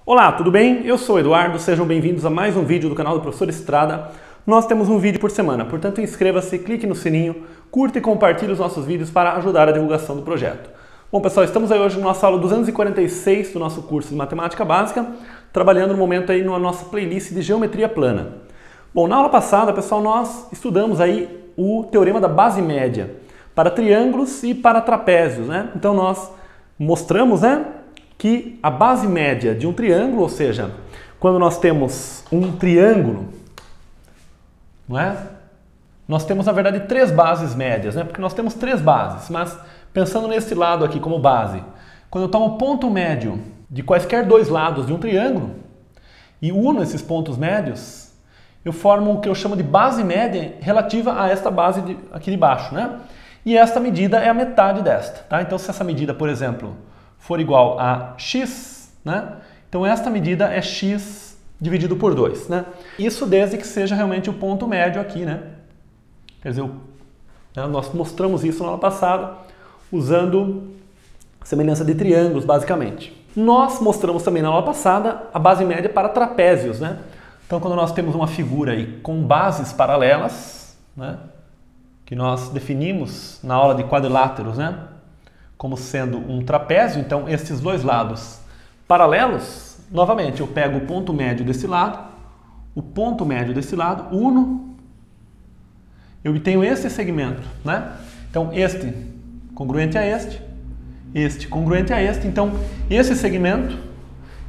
Olá, tudo bem? Eu sou o Eduardo, sejam bem-vindos a mais um vídeo do canal do Professor Estrada. Nós temos um vídeo por semana, portanto inscreva-se, clique no sininho, curta e compartilhe os nossos vídeos para ajudar a divulgação do projeto. Bom pessoal, estamos aí hoje no nossa aula 246 do nosso curso de Matemática Básica, trabalhando no momento aí na nossa playlist de Geometria Plana. Bom, na aula passada, pessoal, nós estudamos aí o teorema da base média para triângulos e para trapézios, né? Então nós mostramos, né, que a base média de um triângulo, ou seja, quando nós temos um triângulo, não é? Nós temos, na verdade, três bases médias, né? Porque nós temos três bases, mas pensando nesse lado aqui como base, quando eu tomo o ponto médio de quaisquer dois lados de um triângulo e uno esses pontos médios, eu formo o que eu chamo de base média relativa a esta base aqui de baixo, né? E esta medida é a metade desta, tá? Então, se essa medida, por exemplo, for igual a x, né? Então esta medida é x dividido por 2, né? Isso desde que seja realmente o ponto médio aqui, né? Quer dizer, nós mostramos isso na aula passada, usando semelhança de triângulos, basicamente. Nós mostramos também na aula passada a base média para trapézios, né? Então quando nós temos uma figura aí com bases paralelas, né? Que nós definimos na aula de quadriláteros, né? Como sendo um trapézio, então esses dois lados paralelos, novamente eu pego o ponto médio desse lado, o ponto médio desse lado, uno, eu obtenho esse segmento, né? Então este congruente a este congruente a este, então esse segmento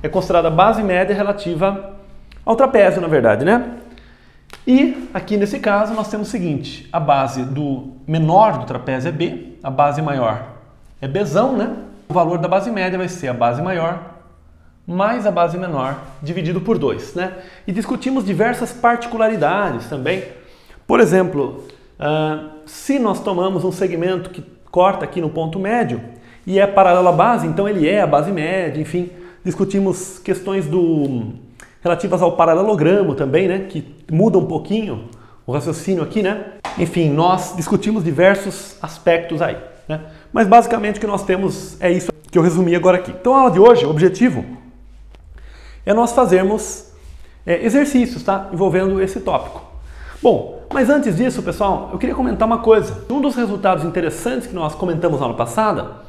é considerado a base média relativa ao trapézio, na verdade, né? E aqui nesse caso nós temos o seguinte, a base do menor do trapézio é B, a base maior é Bzão, né? O valor da base média vai ser a base maior mais a base menor dividido por 2, né? E discutimos diversas particularidades também. Por exemplo, se nós tomamos um segmento que corta aqui no ponto médio e é paralelo à base, então ele é a base média, enfim. Discutimos questões relativas ao paralelogramo também, né? Que muda um pouquinho o raciocínio aqui, né? Enfim, nós discutimos diversos aspectos aí, né? Mas basicamente o que nós temos é isso que eu resumi agora aqui. Então a aula de hoje, o objetivo é nós fazermos exercícios, tá? Envolvendo esse tópico. Bom, mas antes disso, pessoal, eu queria comentar uma coisa. Um dos resultados interessantes que nós comentamos na aula passada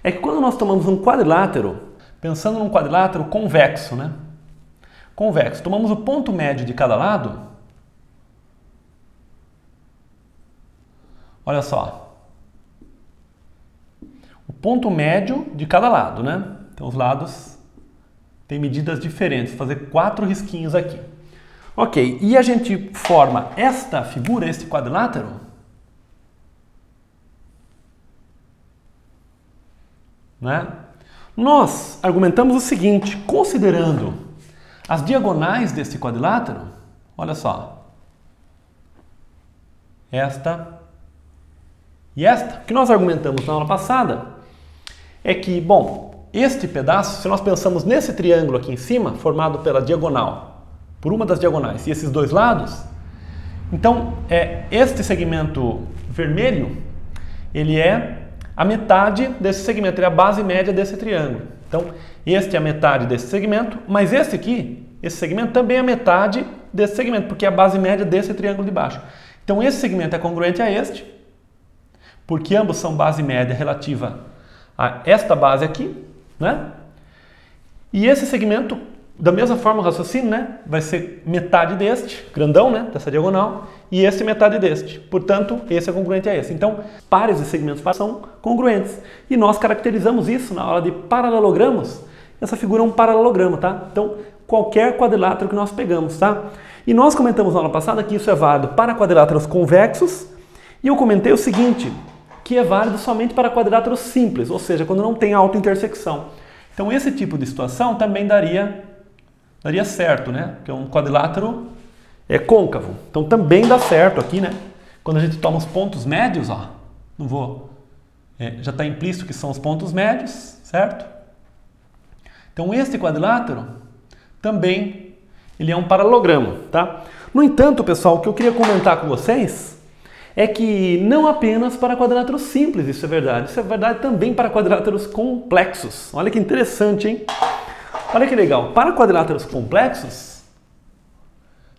é que quando nós tomamos um quadrilátero, pensando num quadrilátero convexo, né? Convexo, tomamos o ponto médio de cada lado. Olha só. O ponto médio de cada lado, né? Então os lados têm medidas diferentes. Vou fazer 4 risquinhos aqui. Ok, e a gente forma esta figura, este quadrilátero, né? Nós argumentamos o seguinte, considerando as diagonais deste quadrilátero, olha só, esta e esta, o que nós argumentamos na aula passada é que, bom, este pedaço, se nós pensamos nesse triângulo aqui em cima, formado pela diagonal, por uma das diagonais, e esses dois lados, então, este segmento vermelho, ele é a metade desse segmento, ele é a base média desse triângulo. Então, este é a metade desse segmento, mas esse aqui, esse segmento também é a metade desse segmento, porque é a base média desse triângulo de baixo. Então, esse segmento é congruente a este, porque ambos são base média relativa a esta base aqui, né? E esse segmento, da mesma forma o raciocínio, né? Vai ser metade deste, grandão, né? Dessa diagonal, e esse metade deste. Portanto, esse é congruente a esse. Então, pares de segmentos são congruentes. E nós caracterizamos isso na aula de paralelogramos. Essa figura é um paralelogramo, tá? Então, qualquer quadrilátero que nós pegamos, tá? E nós comentamos na aula passada que isso é válido para quadriláteros convexos. E eu comentei o seguinte, que é válido somente para quadriláteros simples, ou seja, quando não tem autointersecção. Então esse tipo de situação também daria certo, né? Porque um quadrilátero é côncavo. Então também dá certo aqui, né? Quando a gente toma os pontos médios, ó, não vou... já está implícito que são os pontos médios, certo? Então este quadrilátero também ele é um paralelogramo, tá? No entanto, pessoal, o que eu queria comentar com vocês é que não apenas para quadriláteros simples isso é verdade também para quadriláteros complexos. Olha que interessante, hein? Olha que legal, para quadriláteros complexos,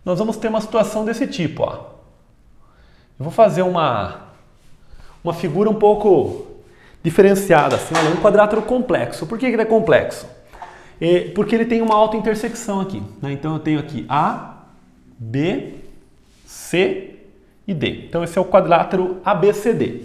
nós vamos ter uma situação desse tipo, ó. Eu vou fazer uma figura um pouco diferenciada, assim, olha, um quadrilátero complexo. Por que ele é complexo? Porque ele tem uma autointersecção aqui, né? Então eu tenho aqui A, B, C e D. Então esse é o quadrilátero ABCD.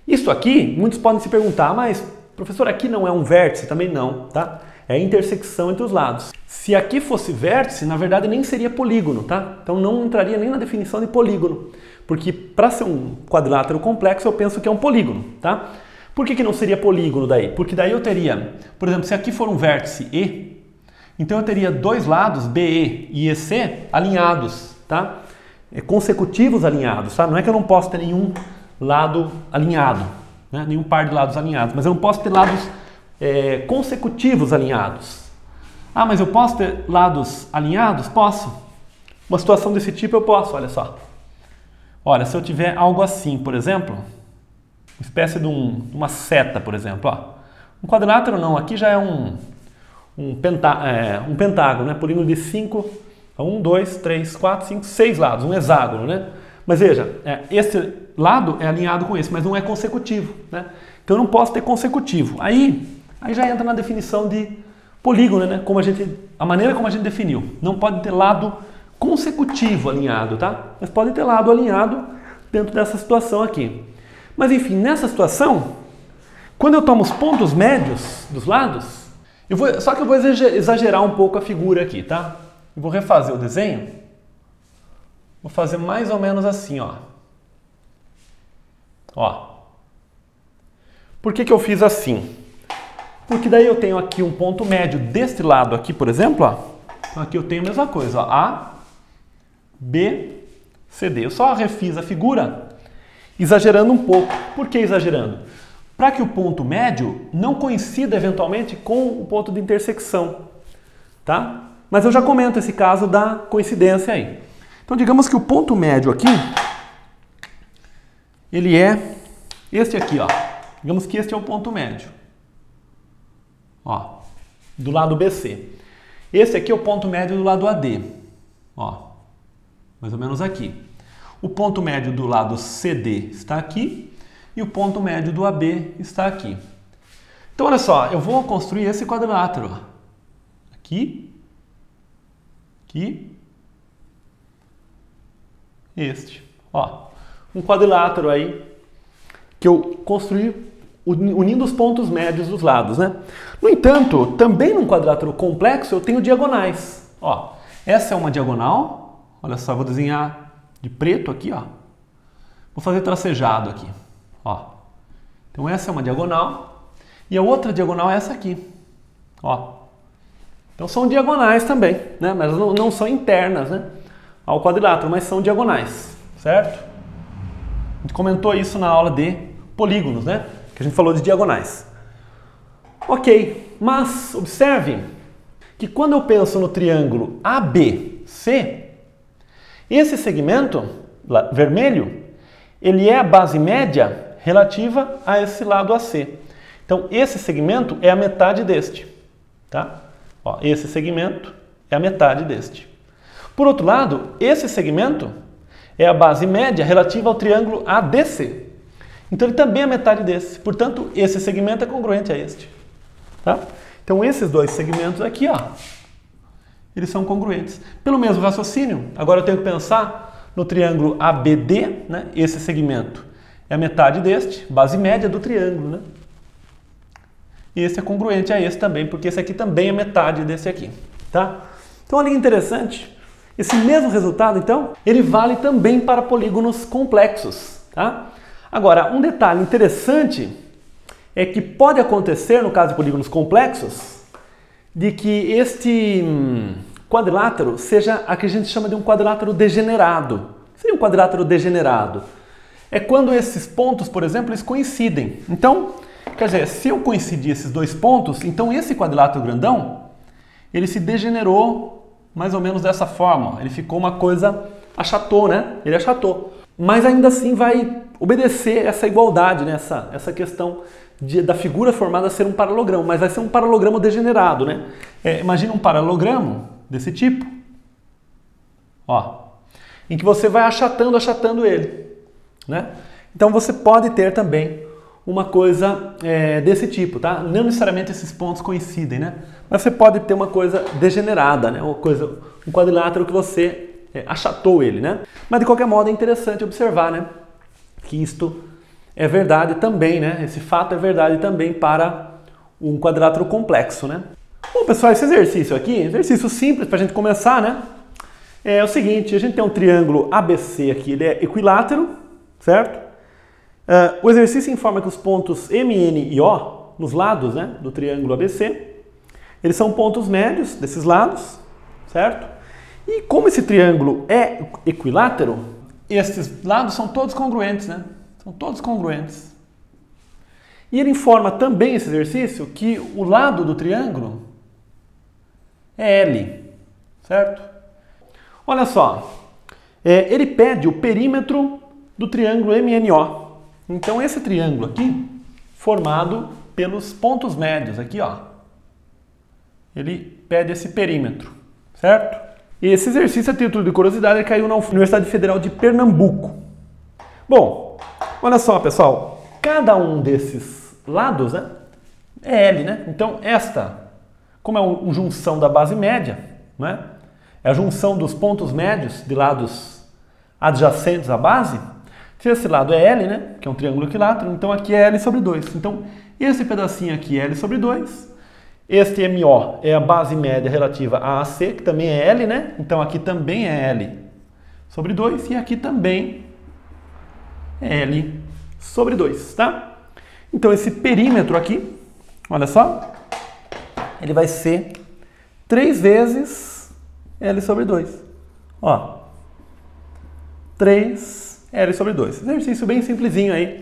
Isso aqui, muitos podem se perguntar, mas professor, aqui não é um vértice? Também não, tá? É a intersecção entre os lados. Se aqui fosse vértice, na verdade nem seria polígono, tá? Então não entraria nem na definição de polígono, porque para ser um quadrilátero complexo eu penso que é um polígono, tá? Por que não seria polígono daí? Porque daí eu teria, por exemplo, se aqui for um vértice E, então eu teria dois lados, BE e EC, alinhados, tá? Consecutivos alinhados, tá? Não é que eu não posso ter nenhum lado alinhado, né? Nenhum par de lados alinhados, mas eu não posso ter lados consecutivos alinhados. Ah, mas eu posso ter lados alinhados? Posso. Uma situação desse tipo eu posso, olha só. Olha, se eu tiver algo assim, por exemplo, uma espécie de uma seta, por exemplo, ó. Um quadrilátero não, aqui já é um pentágono, né? Polígono de 5, 1, 2, 3, 4, 5, 6 lados, um hexágono, né? Mas veja, esse lado é alinhado com esse, mas não é consecutivo, né? Então eu não posso ter consecutivo. Aí já entra na definição de polígono, né? A maneira como a gente definiu. Não pode ter lado consecutivo alinhado, tá? Mas pode ter lado alinhado dentro dessa situação aqui. Mas enfim, nessa situação, quando eu tomo os pontos médios dos lados, só que eu vou exagerar um pouco a figura aqui, tá? Eu vou refazer o desenho. Vou fazer mais ou menos assim, ó. Ó. Por que eu fiz assim? Porque daí eu tenho aqui um ponto médio deste lado aqui, por exemplo, ó. Então aqui eu tenho a mesma coisa, ó. A, B, C, D. Eu só refiz a figura exagerando um pouco. Por que exagerando? Para que o ponto médio não coincida eventualmente com o ponto de intersecção, tá? Mas eu já comento esse caso da coincidência aí. Então digamos que o ponto médio aqui, ele é este aqui, ó. Digamos que este é o ponto médio. Ó, do lado BC. Esse aqui é o ponto médio do lado AD. Ó, mais ou menos aqui. O ponto médio do lado CD está aqui e o ponto médio do AB está aqui. Então, olha só, eu vou construir esse quadrilátero. Ó. Aqui, aqui, este. Ó, um quadrilátero aí que eu construí unindo os pontos médios dos lados, né? No entanto, também num quadrilátero complexo eu tenho diagonais. Ó, essa é uma diagonal. Olha só, vou desenhar de preto aqui, ó. Vou fazer tracejado aqui, ó. Então essa é uma diagonal e a outra diagonal é essa aqui, ó. Então são diagonais também, né? Mas não são internas, né, ao quadrilátero, mas são diagonais, certo? A gente comentou isso na aula de polígonos, né? Que a gente falou de diagonais. Ok, mas observe que quando eu penso no triângulo ABC, esse segmento vermelho, ele é a base média relativa a esse lado AC. Então, esse segmento é a metade deste, tá? Ó, esse segmento é a metade deste. Por outro lado, esse segmento é a base média relativa ao triângulo ADC. Então ele também é metade desse. Portanto, esse segmento é congruente a este. Tá? Então esses dois segmentos aqui, ó, eles são congruentes. Pelo mesmo raciocínio, agora eu tenho que pensar no triângulo ABD, né? Esse segmento é a metade deste, base média do triângulo, né? E esse é congruente a esse também, porque esse aqui também é metade desse aqui. Tá? Então olha que interessante. Esse mesmo resultado, então, ele vale também para polígonos complexos. Tá? Agora, um detalhe interessante é que pode acontecer, no caso de polígonos complexos, de que este quadrilátero seja a que a gente chama de um quadrilátero degenerado. O que seria um quadrilátero degenerado? É quando esses pontos, por exemplo, eles coincidem. Então, quer dizer, se eu coincidir esses dois pontos, então esse quadrilátero grandão, ele se degenerou mais ou menos dessa forma. Ele ficou uma coisa, achatou, né? Ele achatou. Mas ainda assim vai obedecer essa igualdade, né? essa questão da figura formada ser um paralogramo, mas vai ser um paralogramo degenerado, né? Imagina um paralogramo desse tipo, ó, em que você vai achatando ele, né? Então você pode ter também uma coisa desse tipo, tá? Não necessariamente esses pontos coincidem, né? Mas você pode ter uma coisa degenerada, né? Um quadrilátero que você achatou ele, né? Mas de qualquer modo é interessante observar, né? Que isto é verdade também, né? Esse fato é verdade também para um quadrilátero complexo, né? Bom, pessoal, esse exercício aqui, exercício simples para a gente começar, né? É o seguinte, a gente tem um triângulo ABC aqui, ele é equilátero, certo? O exercício informa que os pontos M, N e O, nos lados, né, do triângulo ABC, eles são pontos médios desses lados, certo? E como esse triângulo é equilátero, esses lados são todos congruentes, né? São todos congruentes. E ele informa também, esse exercício, que o lado do triângulo é L, certo? Olha só, ele pede o perímetro do triângulo MNO. Então esse triângulo aqui, formado pelos pontos médios aqui, ó, ele pede esse perímetro, certo? E esse exercício, a título de curiosidade, ele caiu na Universidade Federal de Pernambuco. Bom, olha só, pessoal, cada um desses lados, né, é L, né? Então esta, como é uma junção da base média, né, é a junção dos pontos médios de lados adjacentes à base. Se esse lado é L, né, que é um triângulo equilátero, então aqui é L sobre 2. Então, esse pedacinho aqui é L sobre 2. Este MO é a base média relativa a AC, que também é L, né? Então, aqui também é L sobre 2. E aqui também é L sobre 2, tá? Então, esse perímetro aqui, olha só, ele vai ser 3 vezes L sobre 2. Ó, 3 L sobre 2. Exercício bem simplesinho aí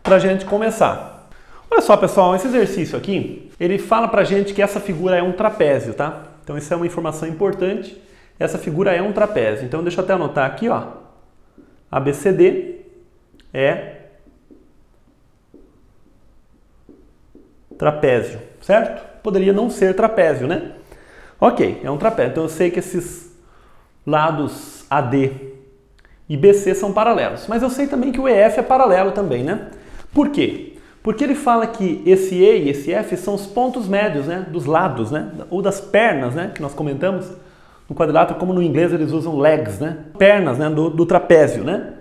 pra gente começar. Olha só, pessoal, esse exercício aqui, ele fala pra gente que essa figura é um trapézio, tá? Então isso é uma informação importante. Essa figura é um trapézio. Então deixa eu até anotar aqui, ó. ABCD é trapézio, certo? Poderia não ser trapézio, né? Ok, é um trapézio. Então eu sei que esses lados AD e BC são paralelos. Mas eu sei também que o EF é paralelo também, né? Por quê? Porque ele fala que esse E e esse F são os pontos médios, né? Dos lados, né? Ou das pernas, né? Que nós comentamos no quadrilátero, como no inglês eles usam legs, né? Pernas, né? Do trapézio, né?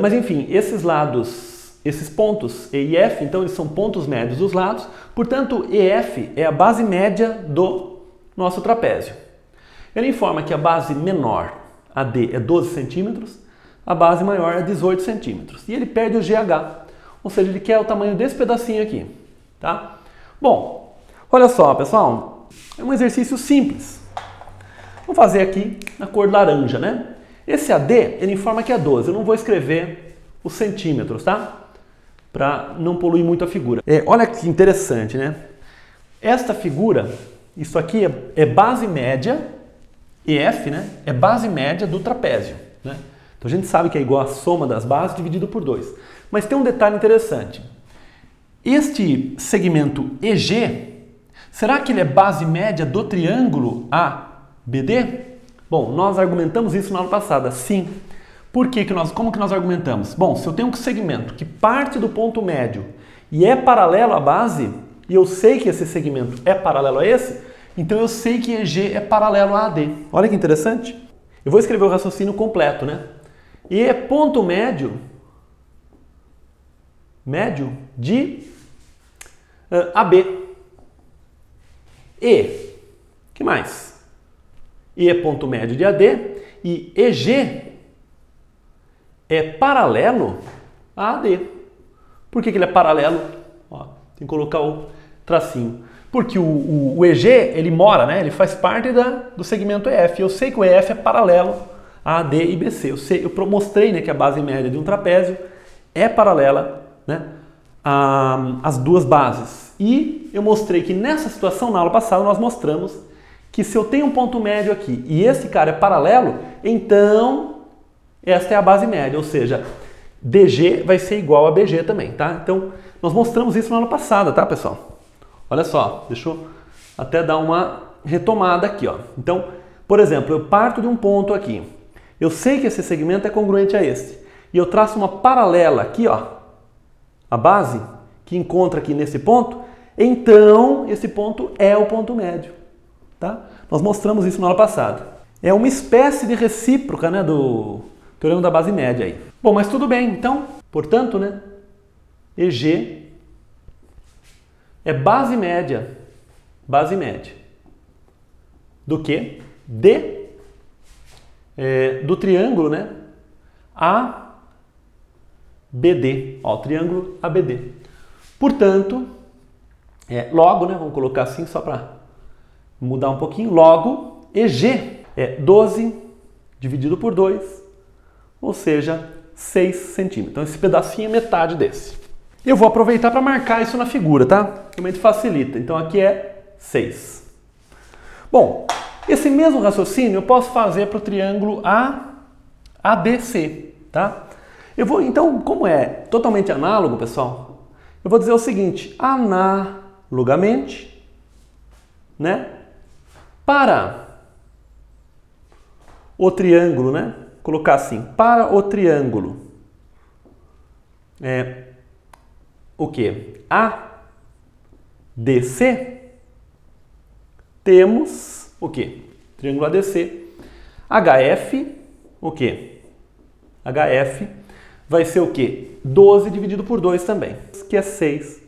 Mas enfim, esses lados, esses pontos E e F, então eles são pontos médios dos lados. Portanto, EF é a base média do nosso trapézio. Ele informa que a base menor, AD, é 12 centímetros, a base maior é 18 centímetros. E ele perde o GH, ou seja, ele quer o tamanho desse pedacinho aqui, tá? Bom, olha só, pessoal, é um exercício simples. Vou fazer aqui na cor laranja, né? Esse AD, ele informa que é 12. Eu não vou escrever os centímetros, tá? Para não poluir muito a figura. Olha que interessante, né? Esta figura, isso aqui é base média, EF, né, é base média do trapézio, né? Então a gente sabe que é igual a soma das bases dividido por 2. Mas tem um detalhe interessante. Este segmento EG, será que ele é base média do triângulo ABD? Bom, nós argumentamos isso na aula passada, sim. Como que nós argumentamos? Bom, se eu tenho um segmento que parte do ponto médio e é paralelo à base, e eu sei que esse segmento é paralelo a esse, então eu sei que EG é paralelo a AD. Olha que interessante. Eu vou escrever o raciocínio completo, né? E é ponto médio de AB. E, que mais? E é ponto médio de AD e EG é paralelo a AD. Por que ele é paralelo? Ó, tem que colocar o tracinho. Porque o EG, ele mora, né? Ele faz parte do segmento EF. Eu sei que o EF é paralelo a AD e BC. Eu mostrei, né, que a base média de um trapézio é paralela, né, às duas bases. E eu mostrei que nessa situação, na aula passada, nós mostramos que se eu tenho um ponto médio aqui e esse cara é paralelo, então esta é a base média. Ou seja, DG vai ser igual a BG também, tá? Então, nós mostramos isso na aula passada, tá, pessoal? Olha só, deixa eu até dar uma retomada aqui, ó. Então, por exemplo, eu parto de um ponto aqui. Eu sei que esse segmento é congruente a esse. E eu traço uma paralela aqui, ó, a base, que encontra aqui nesse ponto. Então, esse ponto é o ponto médio, tá? Nós mostramos isso na aula passada. É uma espécie de recíproca, né, do teorema da base média aí. Bom, mas tudo bem. Então, portanto, né, EG é base média do que? Do triângulo, né, ABD, ó, o triângulo ABD. Portanto, logo, né, vamos colocar assim só para mudar um pouquinho, logo EG é 12 dividido por 2, ou seja, 6 centímetros. Então esse pedacinho é metade desse. Eu vou aproveitar para marcar isso na figura, tá? Realmente facilita. Então aqui é 6. Bom, esse mesmo raciocínio eu posso fazer para o triângulo ADC, tá? Então, como é totalmente análogo, pessoal, eu vou dizer o seguinte, analogamente, né, para o triângulo, né, colocar assim, para o triângulo, o que? ADC, temos o que? Triângulo ADC, HF, o que? HF vai ser o que? 12 dividido por 2 também, que é 6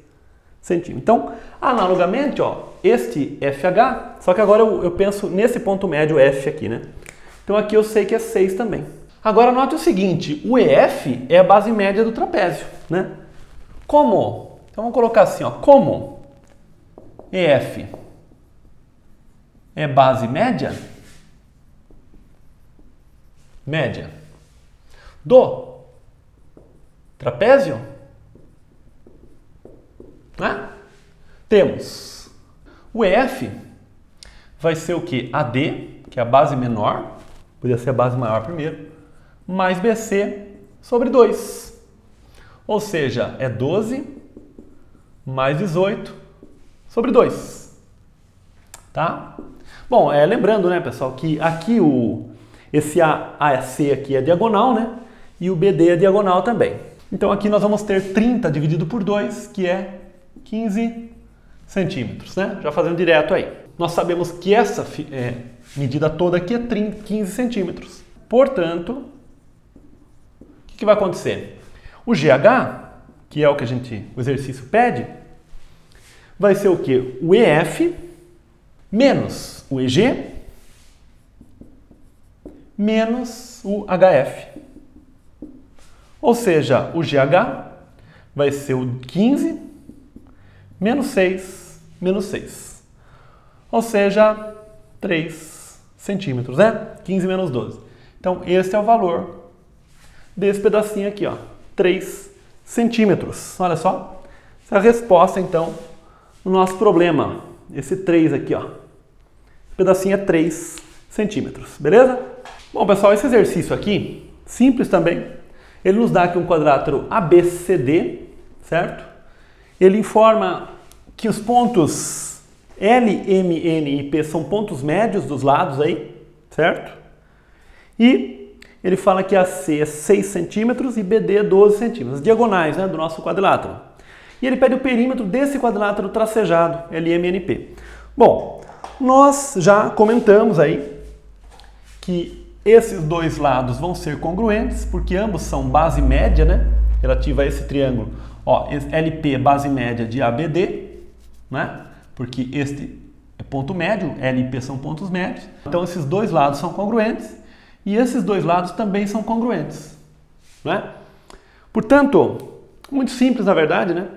centímetros. Então, analogamente, ó, este FH, só que agora eu penso nesse ponto médio F aqui, né? Então aqui eu sei que é 6 também. Agora note o seguinte, o EF é a base média do trapézio, né? Como? Então vamos colocar assim, ó, como EF é base média do trapézio, né? Temos o EF vai ser o que? AD, que é a base menor, podia ser a base maior primeiro, mais BC sobre 2. Ou seja, é 12 mais 18 sobre 2. Tá? Bom, lembrando, né, pessoal, que aqui esse AC aqui é diagonal, né? E o BD é diagonal também. Então aqui nós vamos ter 30 dividido por 2, que é 15 centímetros, né? Já fazendo direto aí. Nós sabemos que essa medida toda aqui é 15 centímetros. Portanto, o que vai acontecer? O GH, que é o que o exercício pede, vai ser o quê? O EF menos o EG menos o HF. Ou seja, o GH vai ser o 15 menos 6 menos 6. Ou seja, 3 centímetros, né? 15 menos 12. Então, esse é o valor desse pedacinho aqui, ó. 3 centímetros. Olha só. Essa é a resposta, então, do nosso problema. Esse 3 aqui, ó. O pedacinho é 3 centímetros. Beleza? Bom, pessoal, esse exercício aqui, simples também. Ele nos dá aqui um quadrilátero ABCD, certo? Ele informa que os pontos L, M, N e P são pontos médios dos lados aí, certo? E ele fala que AC é 6 centímetros e BD é 12 centímetros, as diagonais, né, do nosso quadrilátero. E ele pede o perímetro desse quadrilátero tracejado, LMNP. Bom, nós já comentamos aí que esses dois lados vão ser congruentes, porque ambos são base média, né, relativa a esse triângulo. Ó, LP é base média de ABD, né, porque este é ponto médio, L e P são pontos médios. Então esses dois lados são congruentes e esses dois lados também são congruentes, né? Portanto, muito simples na verdade, né?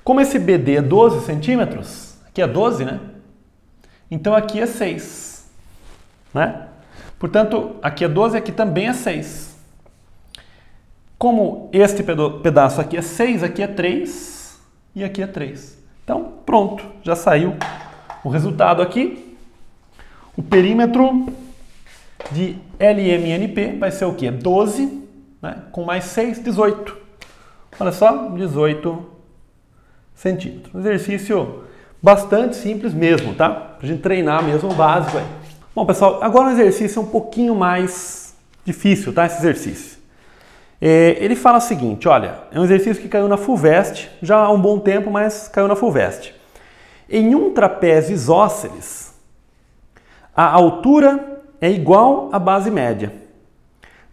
Como esse BD é 12 centímetros, aqui é 12, né? Então aqui é 6, né? Portanto, aqui é 12 e aqui também é 6. Como este pedaço aqui é 6, aqui é 3 e aqui é 3. Então, pronto, já saiu o resultado aqui. O perímetro de LMNP vai ser o quê? 12, né? Com mais 6, 18. Olha só, 18 centímetros. Um exercício bastante simples mesmo, tá? Pra gente treinar mesmo o básico aí. Bom, pessoal, agora um exercício um pouquinho mais difícil, tá? Esse exercício. Ele fala o seguinte, olha, é um exercício que caiu na FUVEST, já há um bom tempo, mas caiu na FUVEST. Em um trapézio isósceles, a altura é igual à base média.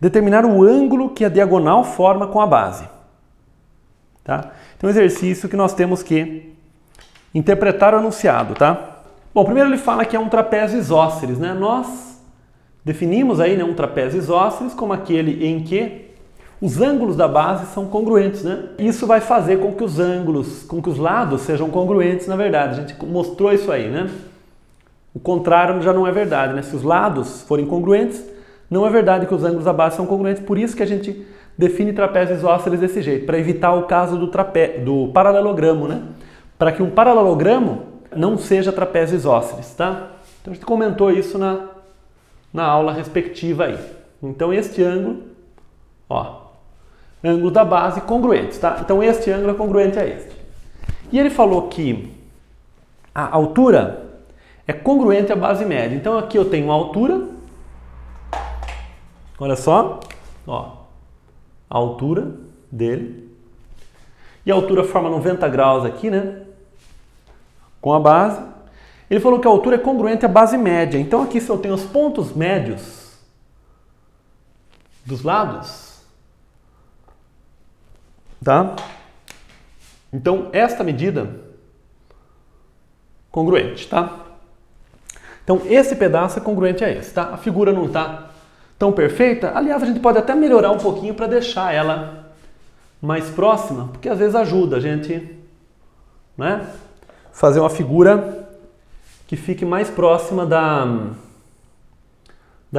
Determinar o ângulo que a diagonal forma com a base. Tá? Então, é um exercício que nós temos que interpretar o enunciado, tá? Bom, primeiro ele fala que é um trapézio isósceles, né? Nós definimos aí, né, um trapézio isósceles como aquele em que os ângulos da base são congruentes, né? Isso vai fazer com que os ângulos, com que os lados sejam congruentes, na verdade. A gente mostrou isso aí, né? O contrário já não é verdade, né? Se os lados forem congruentes, não é verdade que os ângulos da base são congruentes. Por isso que a gente define trapézios isósceles desse jeito, para evitar o caso do paralelogramo, né? Para que um paralelogramo não seja trapézio isósceles, tá? Então a gente comentou isso na aula respectiva aí. Então este ângulo, ó, ângulo da base congruentes, tá? Então este ângulo é congruente a este. E ele falou que a altura é congruente à base média. Então aqui eu tenho a altura, olha só, ó, a altura dele. E a altura forma 90 graus aqui, né? Com a base. Ele falou que a altura é congruente à base média. Então aqui se eu tenho os pontos médios dos lados, tá? Então esta medida congruente, tá? Então esse pedaço é congruente a esse, tá? A figura não está tão perfeita. Aliás, a gente pode até melhorar um pouquinho para deixar ela mais próxima, porque às vezes ajuda a gente, né, fazer uma figura que fique mais próxima da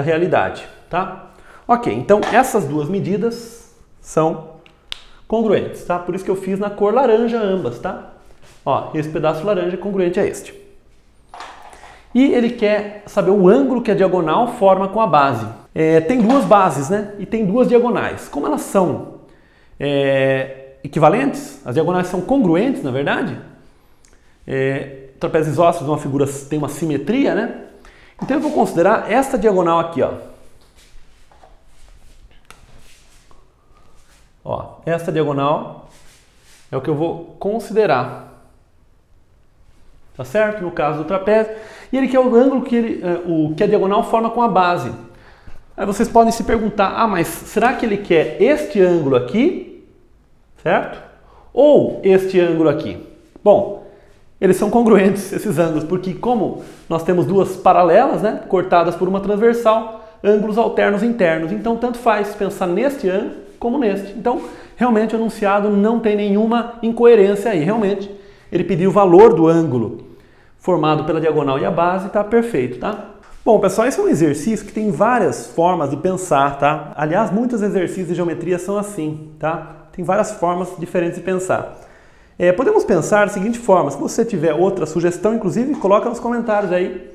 realidade, tá? Ok, então essas duas medidas são congruentes, tá? Por isso que eu fiz na cor laranja ambas, tá? Ó, esse pedaço laranja é congruente a este. E ele quer saber o ângulo que a diagonal forma com a base. Tem duas bases, né? E tem duas diagonais. Como elas são equivalentes, as diagonais são congruentes, na verdade, trapézio isósceles, uma figura tem uma simetria, né? Então eu vou considerar esta diagonal aqui, ó. Ó, esta diagonal é o que eu vou considerar. Tá certo? No caso do trapézio. E ele quer o ângulo que a diagonal forma com a base. Aí vocês podem se perguntar, ah, mas será que ele quer este ângulo aqui, certo? Ou este ângulo aqui? Bom, eles são congruentes, esses ângulos, porque como nós temos duas paralelas, né, cortadas por uma transversal, ângulos alternos internos. Então, tanto faz pensar neste ângulo como neste. Então, realmente, o enunciado não tem nenhuma incoerência aí. Realmente, ele pediu o valor do ângulo formado pela diagonal e a base, está perfeito, tá? Bom, pessoal, esse é um exercício que tem várias formas de pensar, tá? Aliás, muitos exercícios de geometria são assim, tá? Tem várias formas diferentes de pensar. Podemos pensar da seguinte forma, se você tiver outra sugestão, inclusive, coloca nos comentários aí.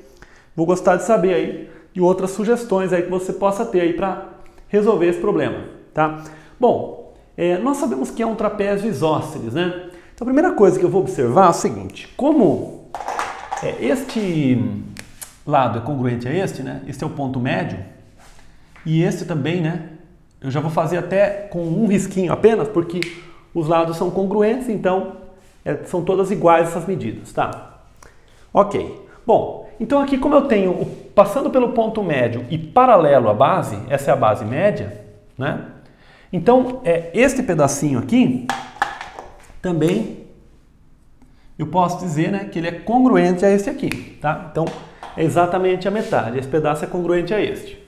Vou gostar de saber aí de outras sugestões aí que você possa ter aí para resolver esse problema, tá? Bom, nós sabemos que é um trapézio isósceles, né? Então a primeira coisa que eu vou observar é o seguinte, como este lado é congruente a este, né? Este é o ponto médio e este também, né? Eu já vou fazer até com um risquinho apenas, porque os lados são congruentes, então são todas iguais essas medidas, tá? Ok. Bom, então aqui como eu tenho passando pelo ponto médio e paralelo à base, essa é a base média, né? Então, este pedacinho aqui também eu posso dizer, né, que ele é congruente a este aqui, tá? Então, é exatamente a metade. Esse pedaço é congruente a este.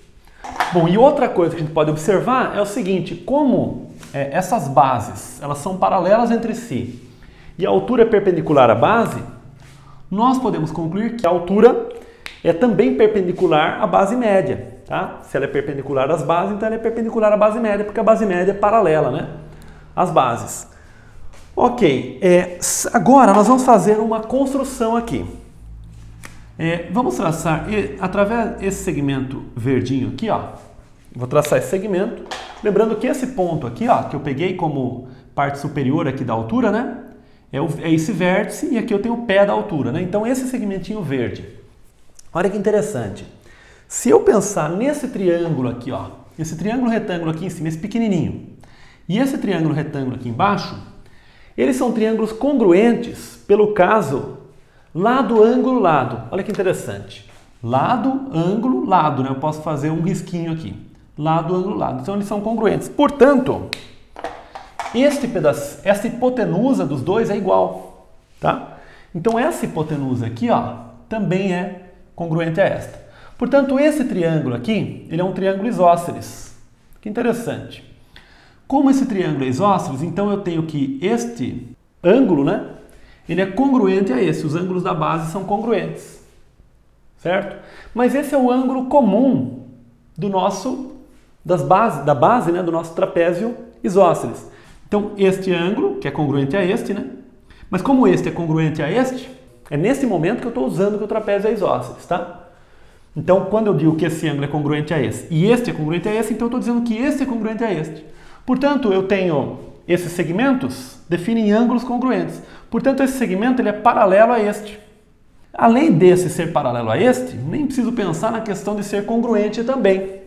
Bom, e outra coisa que a gente pode observar é o seguinte, como essas bases, elas são paralelas entre si e a altura é perpendicular à base, nós podemos concluir que a altura é também perpendicular à base média, tá? Se ela é perpendicular às bases, então ela é perpendicular à base média, porque a base média é paralela, né, às bases. Ok, agora nós vamos fazer uma construção aqui. Vamos traçar, através desse segmento verdinho aqui, ó, vou traçar esse segmento, lembrando que esse ponto aqui, ó, que eu peguei como parte superior aqui da altura, né? É esse vértice e aqui eu tenho o pé da altura, né? Então esse segmentinho verde. Olha que interessante. Se eu pensar nesse triângulo aqui, ó, esse triângulo retângulo aqui em cima, esse pequenininho, e esse triângulo retângulo aqui embaixo, eles são triângulos congruentes pelo caso lado, ângulo, lado. Olha que interessante. Lado, ângulo, lado, né? Eu posso fazer um risquinho aqui. Lado, ângulo, lado. Então eles são congruentes. Portanto, essa hipotenusa dos dois é igual, tá? Então essa hipotenusa aqui, ó, também é congruente a esta. Portanto, esse triângulo aqui, ele é um triângulo isósceles. Que interessante. Como esse triângulo é isósceles, então eu tenho que este ângulo, né, ele é congruente a esse. Os ângulos da base são congruentes, certo? Mas esse é o ângulo comum do da base, né, do nosso trapézio isósceles. Então, este ângulo, que é congruente a este, né? Mas como este é congruente a este, é nesse momento que eu estou usando que o trapézio é isósceles, tá? Então, quando eu digo que esse ângulo é congruente a esse e este é congruente a esse, então eu estou dizendo que este é congruente a este. Portanto, eu tenho esses segmentos definem ângulos congruentes. Portanto, esse segmento ele é paralelo a este. Além desse ser paralelo a este, nem preciso pensar na questão de ser congruente também.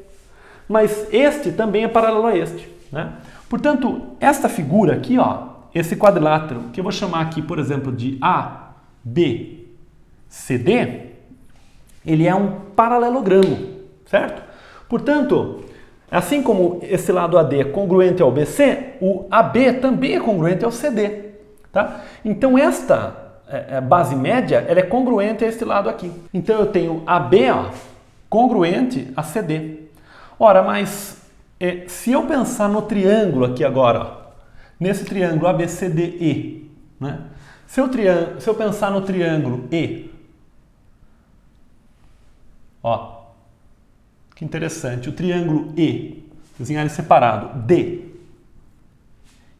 Mas este também é paralelo a este, né? Portanto, esta figura aqui, ó, esse quadrilátero, que eu vou chamar aqui, por exemplo, de A, B, C, D, ele é um paralelogramo, certo? Portanto, assim como esse lado AD é congruente ao BC, o AB também é congruente ao CD, tá? Então, esta base média, ela é congruente a este lado aqui. Então, eu tenho AB, ó, congruente a CD. Ora, mas se eu pensar no triângulo aqui agora, ó, nesse triângulo ABCDE, né? Se eu pensar no triângulo E, ó, que interessante, o triângulo E, desenhar ele separado, D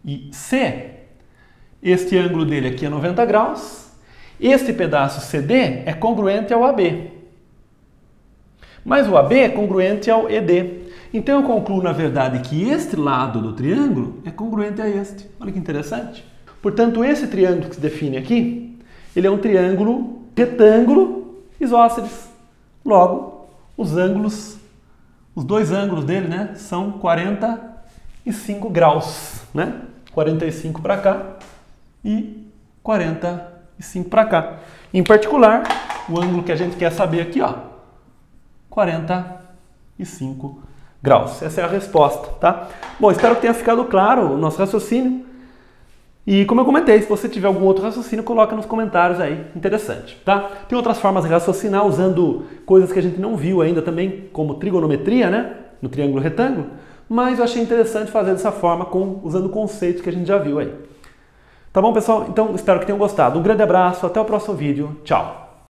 e C, este ângulo dele aqui é 90 graus, este pedaço CD é congruente ao AB, mas o AB é congruente ao ED. Então eu concluo, na verdade, que este lado do triângulo é congruente a este. Olha que interessante. Portanto, esse triângulo que se define aqui, ele é um triângulo retângulo isósceles. Logo, os dois ângulos dele, né, são 45 graus, né? 45 para cá e 45 para cá. Em particular, o ângulo que a gente quer saber aqui, ó, 45 graus. Essa é a resposta, tá? Bom, espero que tenha ficado claro o nosso raciocínio. E como eu comentei, se você tiver algum outro raciocínio, coloca nos comentários aí, interessante, tá? Tem outras formas de raciocinar usando coisas que a gente não viu ainda também, como trigonometria, né? No triângulo retângulo, mas eu achei interessante fazer dessa forma, usando conceitos que a gente já viu aí. Tá bom, pessoal? Então, espero que tenham gostado. Um grande abraço, até o próximo vídeo. Tchau!